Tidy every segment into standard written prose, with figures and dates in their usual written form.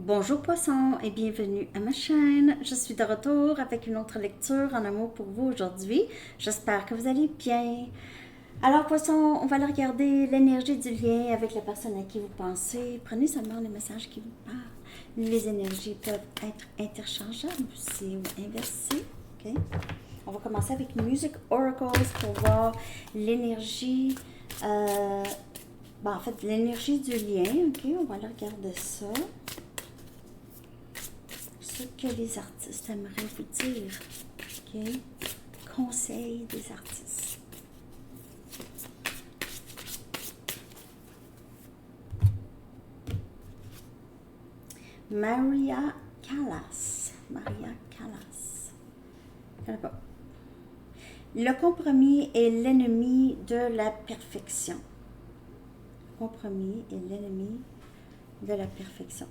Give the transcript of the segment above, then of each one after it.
Bonjour poisson et bienvenue à ma chaîne. Je suis de retour avec une autre lecture en amour pour vous aujourd'hui. J'espère que vous allez bien. Alors poisson, on va aller regarder l'énergie du lien avec la personne à qui vous pensez. Prenez seulement les messages qui vous parlent. Les énergies peuvent être interchangeables aussi ou inversées. Ok? On va commencer avec Music Oracles pour voir l'énergie, en fait l'énergie du lien. Ok, on va aller regarder ça. Ce que les artistes aimeraient vous dire. OK? Conseils des artistes. Maria Callas. Maria Callas. Je connais pas. Le compromis est l'ennemi de la perfection. Le compromis est l'ennemi de la perfection.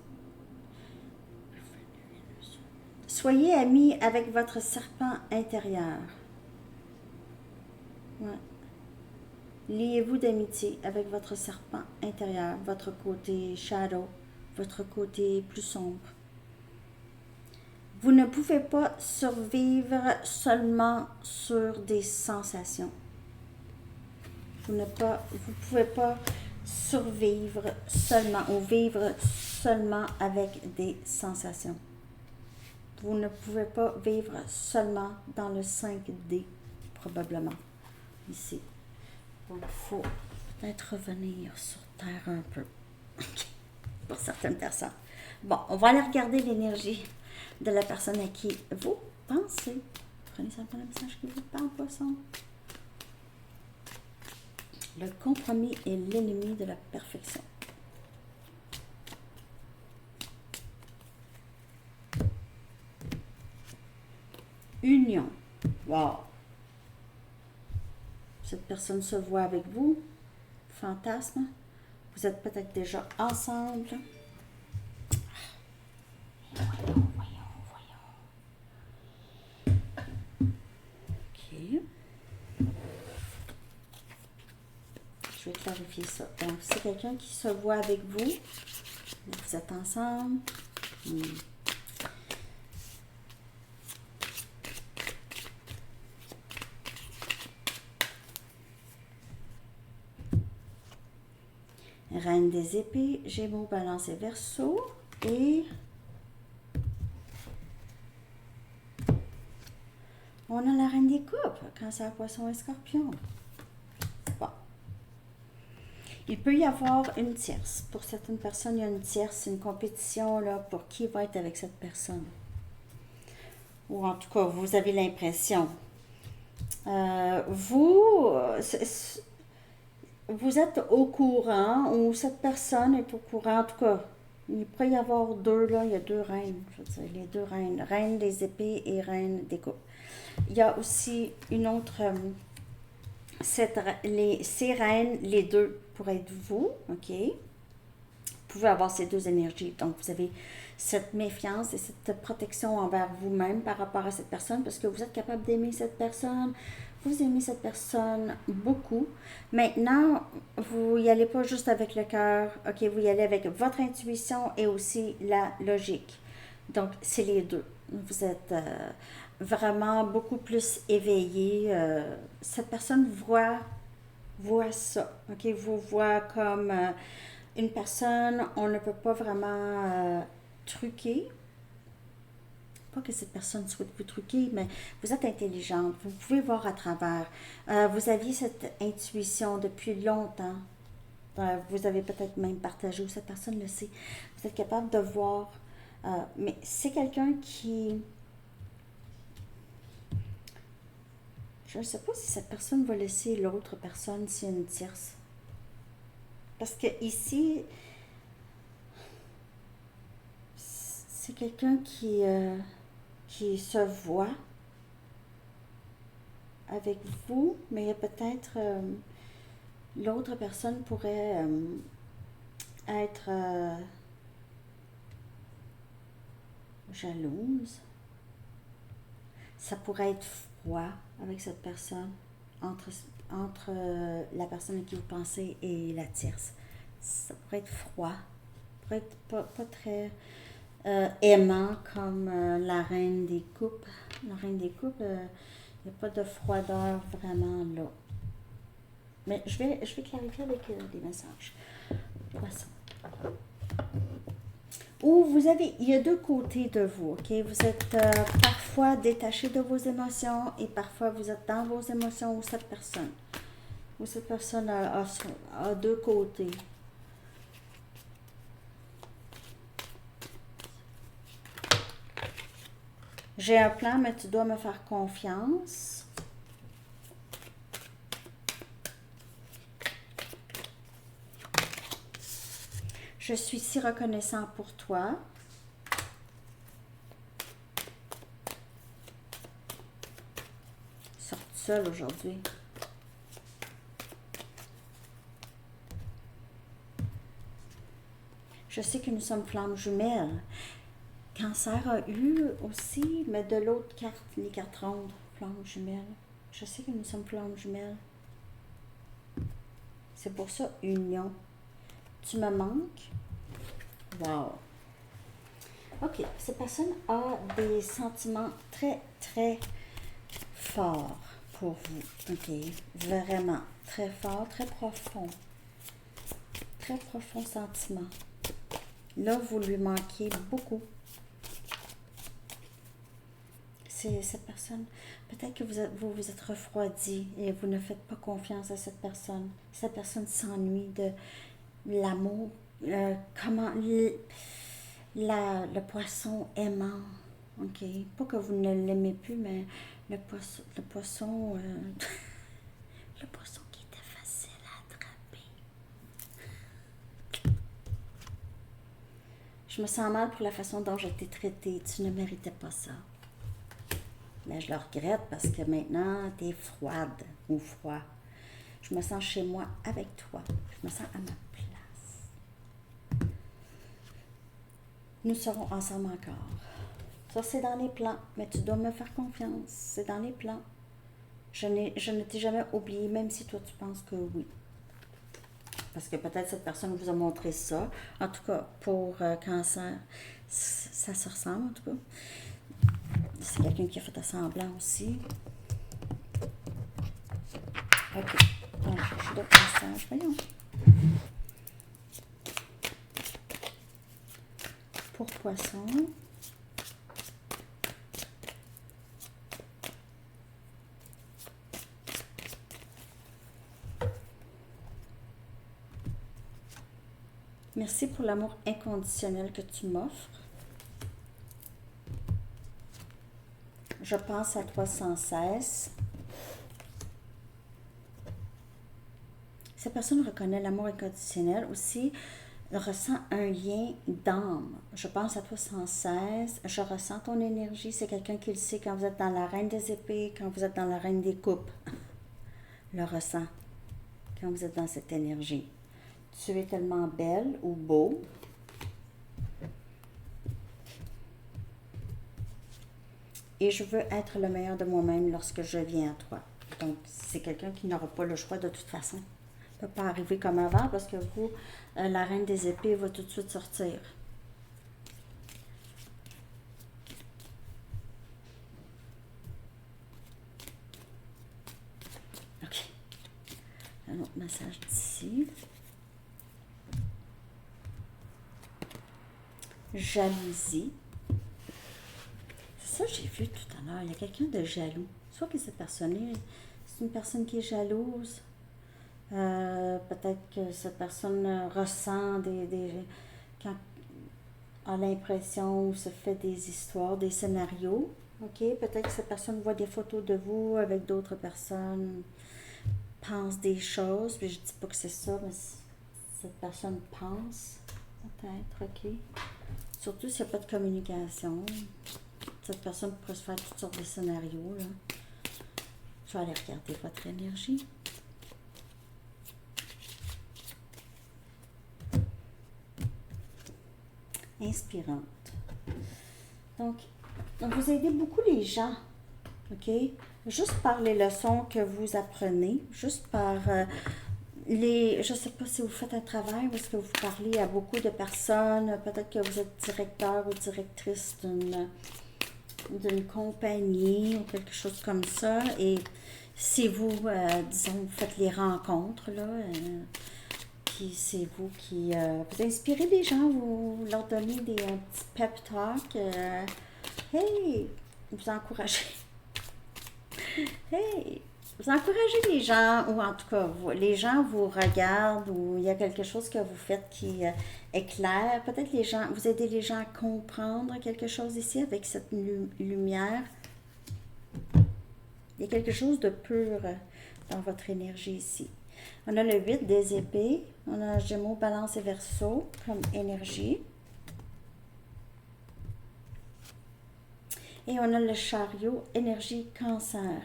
Soyez amis avec votre serpent intérieur. Ouais. Liez-vous d'amitié avec votre serpent intérieur, votre côté shadow, votre côté plus sombre. Vous ne pouvez pas survivre seulement sur des sensations. Vous ne pouvez pas survivre seulement ou vivre seulement avec des sensations. Vous ne pouvez pas vivre seulement dans le 5D, probablement, ici. Donc, il faut peut-être revenir sur Terre un peu, pour certaines personnes. Bon, on va aller regarder l'énergie de la personne à qui vous pensez. Prenez simplement le message qui vous parle, poisson. Le compromis est l'ennemi de la perfection. Union. Wow. Cette personne se voit avec vous. Fantasme. Vous êtes peut-être déjà ensemble. Voyons. OK. Je vais clarifier ça. Donc, c'est quelqu'un qui se voit avec vous. Vous êtes ensemble. Reine des épées, Gémeaux, Balance et Verseau. Et on a la Reine des coupes, Cancer, Poisson et Scorpion. Bon. Il peut y avoir une tierce. Pour certaines personnes, il y a une tierce, une compétition là, pour qui va être avec cette personne. Ou en tout cas, vous avez l'impression. Vous êtes au courant, ou cette personne est au courant, en tout cas, il pourrait y avoir deux, là, il y a deux reines, je veux dire, les deux reines, reine des épées et reine des coupes. Il y a aussi une autre, ces reines, les deux pourraient être vous, ok? Vous pouvez avoir ces deux énergies, donc vous avez cette méfiance et cette protection envers vous-même par rapport à cette personne, parce que vous êtes capable d'aimer cette personne, vous aimez cette personne beaucoup. Maintenant, vous y allez pas juste avec le cœur, ok, vous y allez avec votre intuition et aussi la logique. Donc, c'est les deux. Vous êtes vraiment beaucoup plus éveillé. Cette personne voit ça, ok, vous voit comme une personne, on ne peut pas vraiment truquer. Pas que cette personne souhaite vous truquer, mais vous êtes intelligente, vous pouvez voir à travers. Vous aviez cette intuition depuis longtemps. Vous avez peut-être même partagé, ou cette personne le sait. Vous êtes capable de voir. Mais c'est quelqu'un qui... Je ne sais pas si cette personne va laisser l'autre personne s'il y a une tierce. Parce que ici, c'est quelqu'un qui se voit avec vous, mais il y a peut-être l'autre personne pourrait être jalouse. Ça pourrait être froid avec cette personne, entre la personne à qui vous pensez et la tierce. Ça pourrait être froid, ça pourrait être pas très aimant comme la reine des coupes. La reine des coupes, il n'y a pas de froideur vraiment là. Mais je vais clarifier avec des messages. Poisson. Ou il y a deux côtés de vous, ok? Vous êtes parfois détaché de vos émotions et parfois vous êtes dans vos émotions ou cette personne. Ou cette personne a deux côtés. J'ai un plan, mais tu dois me faire confiance. Je suis si reconnaissant pour toi. Sorti seul aujourd'hui. Je sais que nous sommes flammes jumelles. Cancer a eu aussi, mais de l'autre carte, les cartes rondes, flammes jumelles. Je sais que nous sommes flammes jumelles. C'est pour ça, union. Tu me manques? Wow. Ok, cette personne a des sentiments très, très forts pour vous. Ok, vraiment très fort, très profond. Très profond sentiment. Là, vous lui manquez beaucoup. C'est cette personne. Peut-être que vous êtes refroidi et vous ne faites pas confiance à cette personne. Cette personne s'ennuie de l'amour. Comment le poisson aimant. Ok. Pas que vous ne l'aimez plus, mais le poisson, le poisson qui était facile à attraper. Je me sens mal pour la façon dont j'ai été traitée. Tu ne méritais pas ça. Mais je le regrette parce que maintenant, tu es froide ou froid. Je me sens chez moi avec toi. Je me sens à ma place. Nous serons ensemble encore. Ça, c'est dans les plans. Mais tu dois me faire confiance. C'est dans les plans. Je ne t'ai jamais oublié, même si toi, tu penses que oui. Parce que peut-être cette personne vous a montré ça. En tout cas, pour Cancer, ça se ressemble en tout cas. C'est quelqu'un qui a fait semblant aussi. Ok. On va chercher d'autres messages. Voyons. Pour Poisson. Merci pour l'amour inconditionnel que tu m'offres. Je pense à toi sans cesse. Cette personne reconnaît l'amour inconditionnel aussi, ressent un lien d'âme. Je pense à toi sans cesse. Je ressens ton énergie. C'est quelqu'un qui le sait quand vous êtes dans la reine des épées, quand vous êtes dans la reine des coupes. Le ressent quand vous êtes dans cette énergie. Tu es tellement belle ou beau. Et je veux être le meilleur de moi-même lorsque je viens à toi. Donc, c'est quelqu'un qui n'aura pas le choix de toute façon. Il ne peut pas arriver comme avant parce que vous, la reine des épées va tout de suite sortir. OK. Un autre message d'ici. Jalousie. Ça, j'ai vu tout à l'heure. Il y a quelqu'un de jaloux. Soit que cette personne c'est une personne qui est jalouse. Peut-être que cette personne ressent quand a l'impression ou se fait des histoires, des scénarios. OK? Peut-être que cette personne voit des photos de vous avec d'autres personnes, pense des choses. Puis je dis pas que c'est ça, mais cette personne pense. Peut-être, OK? Surtout s'il n'y a pas de communication. Cette personne pourrait se faire toutes sortes de scénarios. Là. Je vais aller regarder votre énergie. Inspirante. Donc, vous aidez beaucoup les gens. OK? Juste par les leçons que vous apprenez, juste par je ne sais pas si vous faites un travail ou est-ce que vous parlez à beaucoup de personnes. Peut-être que vous êtes directeur ou directrice d'une compagnie ou quelque chose comme ça. Et c'est vous, disons, vous faites les rencontres, là. Puis c'est vous qui vous inspirez les gens, vous leur donnez des petits pep talk. Hey, vous encouragez. Hey, vous encouragez les gens, ou en tout cas, les gens vous regardent, ou il y a quelque chose que vous faites qui est clair. Peut-être les gens, vous aidez les gens à comprendre quelque chose ici avec cette lumière. Il y a quelque chose de pur dans votre énergie ici. On a le 8 des épées, on a Gémeaux, Balance et Verseau comme énergie. Et on a le chariot, énergie Cancer.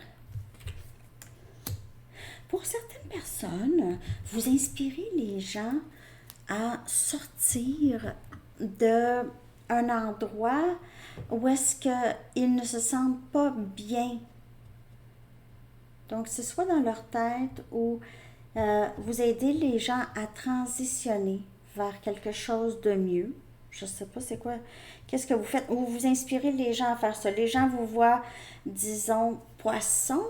Pour certaines personnes, vous inspirez les gens à sortir d'un endroit où est-ce qu'ils ne se sentent pas bien. Donc, c'est soit dans leur tête ou vous aidez les gens à transitionner vers quelque chose de mieux. Je ne sais pas c'est quoi. Qu'est-ce que vous faites? Ou vous inspirez les gens à faire ça. Les gens vous voient, disons, poisson.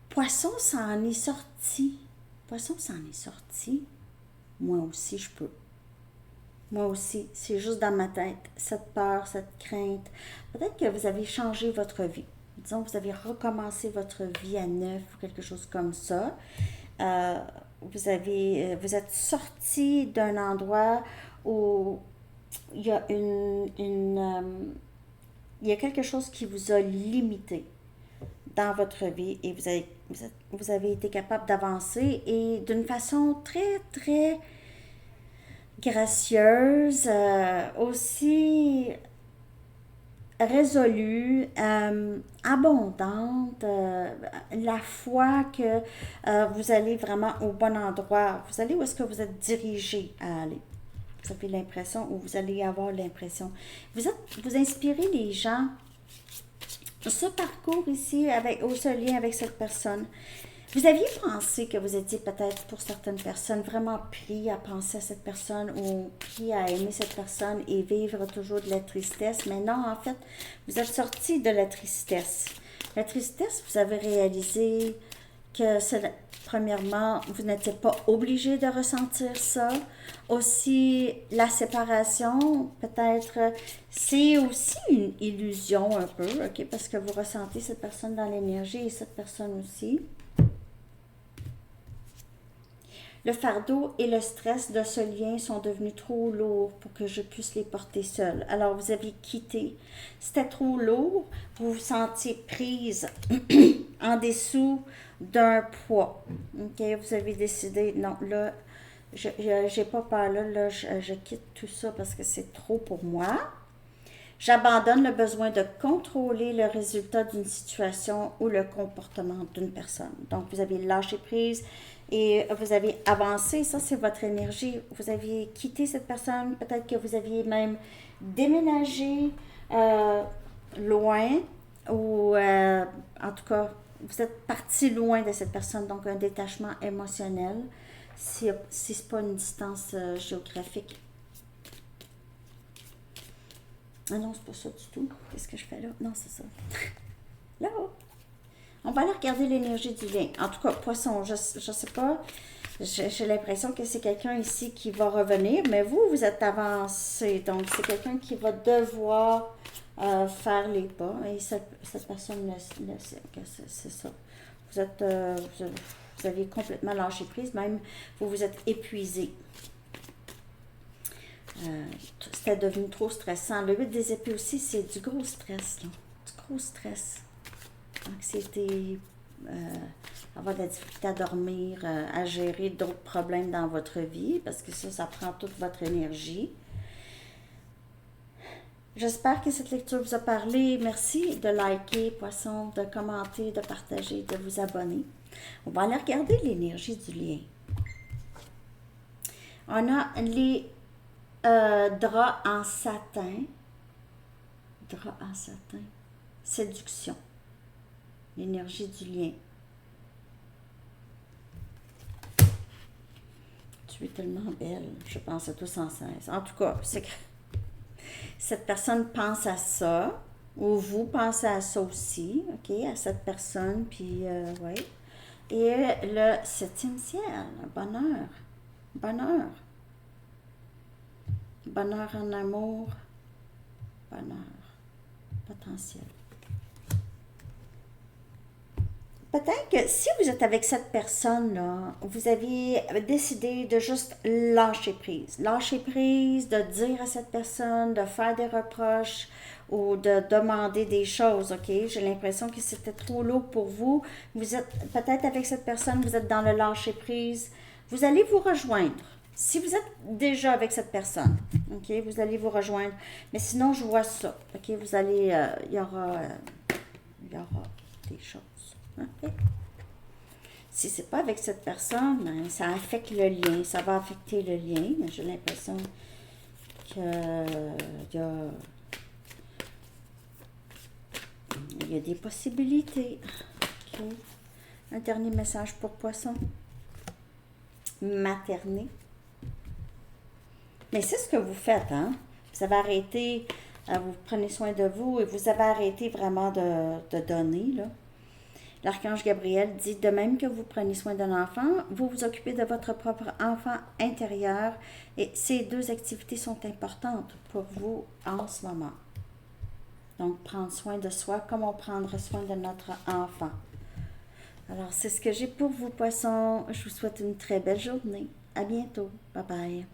Poisson, ça en est sorti. Poisson, ça en est sorti. Moi aussi, je peux. Moi aussi, c'est juste dans ma tête, cette peur, cette crainte. Peut-être que vous avez changé votre vie. Disons, vous avez recommencé votre vie à neuf ou quelque chose comme ça. Vous êtes sorti d'un endroit où il y a il y a quelque chose qui vous a limité dans votre vie et vous avez été capable d'avancer et d'une façon très, très gracieuse, aussi résolue, abondante, la foi que vous allez vraiment au bon endroit. Vous allez où est-ce que vous êtes dirigé à aller. Vous avez l'impression, ou vous allez avoir l'impression. Vous inspirez les gens. Ce parcours ici, au ce lien avec cette personne, vous aviez pensé que vous étiez peut-être pour certaines personnes vraiment pris à penser à cette personne ou pris à aimer cette personne et vivre toujours de la tristesse. Mais non, en fait, vous êtes sorti de la tristesse. La tristesse, vous avez réalisé que premièrement, vous n'étiez pas obligé de ressentir ça. Aussi, la séparation, peut-être, c'est aussi une illusion un peu, ok, parce que vous ressentez cette personne dans l'énergie et cette personne aussi. Le fardeau et le stress de ce lien sont devenus trop lourds pour que je puisse les porter seule. Alors, vous avez quitté. C'était trop lourd. Vous vous sentiez prise en dessous d'un poids. OK? Vous avez décidé, non, là, j'ai pas peur, là, je quitte tout ça parce que c'est trop pour moi. J'abandonne le besoin de contrôler le résultat d'une situation ou le comportement d'une personne. Donc, vous avez lâché prise et vous avez avancé. Ça, c'est votre énergie. Vous aviez quitté cette personne. Peut-être que vous aviez même déménagé loin ou, en tout cas, vous êtes parti loin de cette personne. Donc, un détachement émotionnel si ce n'est pas une distance géographique. Ah non, c'est pas ça du tout. Qu'est-ce que je fais là? Non, c'est ça. Là-haut. On va aller regarder l'énergie du lien. En tout cas, poisson, je sais pas. J'ai l'impression que c'est quelqu'un ici qui va revenir, mais vous êtes avancé. Donc, c'est quelqu'un qui va devoir faire les pas. Et cette personne le sait que c'est ça. Vous avez complètement lâché prise, même vous vous êtes épuisé. C'était devenu trop stressant. Le 8 des épées aussi, c'est du gros stress. Là. Du gros stress. Anxiété, avoir de la difficulté à dormir, à gérer d'autres problèmes dans votre vie, parce que ça prend toute votre énergie. J'espère que cette lecture vous a parlé. Merci de liker, poisson, de commenter, de partager, de vous abonner. On va aller regarder l'énergie du lien. On a les drap en satin. Drap en satin. Séduction. L'énergie du lien. Tu es tellement belle. Je pense à toi sans cesse. En tout cas, c'est que cette personne pense à ça, ou vous pensez à ça aussi, ok, à cette personne, puis oui. Et le septième ciel, bonheur, bonheur, bonheur en amour, bonheur, potentiel. Peut-être que si vous êtes avec cette personne-là, vous avez décidé de juste lâcher prise. Lâcher prise, de dire à cette personne, de faire des reproches ou de demander des choses, ok? J'ai l'impression que c'était trop lourd pour vous. Vous êtes peut-être avec cette personne, vous êtes dans le lâcher prise. Vous allez vous rejoindre. Si vous êtes déjà avec cette personne, ok? Vous allez vous rejoindre. Mais sinon, je vois ça, ok? Vous allez, il y aura des choses. Ok. Si c'est pas avec cette personne, ben, ça affecte le lien, ça va affecter le lien. Mais j'ai l'impression que il y a des possibilités. Ok. Un dernier message pour Poisson. Materner. Mais c'est ce que vous faites, hein? Vous avez arrêté, vous prenez soin de vous et vous avez arrêté vraiment de donner, là. L'archange Gabriel dit, de même que vous prenez soin d'un enfant, vous vous occupez de votre propre enfant intérieur et ces deux activités sont importantes pour vous en ce moment. Donc, prendre soin de soi comme on prendrait soin de notre enfant. Alors, c'est ce que j'ai pour vous, Poissons. Je vous souhaite une très belle journée. À bientôt. Bye bye.